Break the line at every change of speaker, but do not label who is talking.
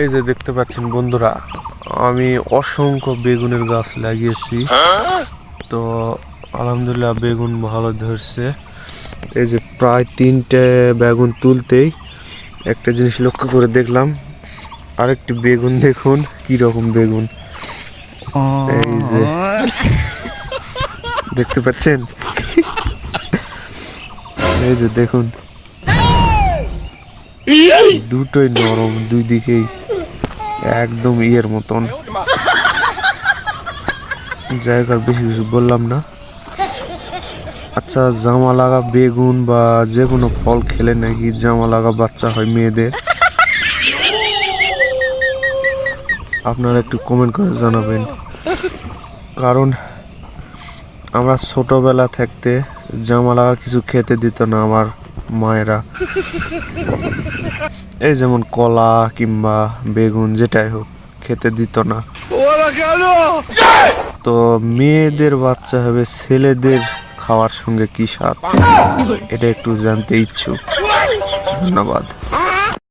এই যে দেখতে পাচ্ছেন বন্ধুরা, আমি অসংখ্য বেগুনের গাছ লাগিয়েছি। তো আলহামদুলিল্লাহ বেগুন ভালো ধরছে। এই যে প্রায় 3টে বেগুন তুলতেই একটা জিনিস লক্ষ্য করে দেখলাম, আরেকটি বেগুন দেখুন কি রকম বেগুন। এই যে দেখতে পাচ্ছেন, এই যে দেখুন দুটোই নরম, দুই দিকেই একদম ইয়ের মতন। জায়গা বেশি কিছু বললাম না। আচ্ছা, জামা লাগা বেগুন বা যে কোনো ফল খেলে নাকি জামা লাগা বাচ্চা হয় মেয়েদের? আপনারা একটু কমেন্ট করে জানাবেন। কারণ আমরা ছোটবেলা থাকতে জামা লাগা কিছু খেতে দিত না আমার মায়েরা। এই যেমন কলা কিংবা বেগুন যেটাই হোক খেতে দিত না। তো মেয়েদের বাচ্চা হবে ছেলেদের খাওয়ার সঙ্গে কি স্বাদ, এটা একটু জানতে ইচ্ছুক। ধন্যবাদ।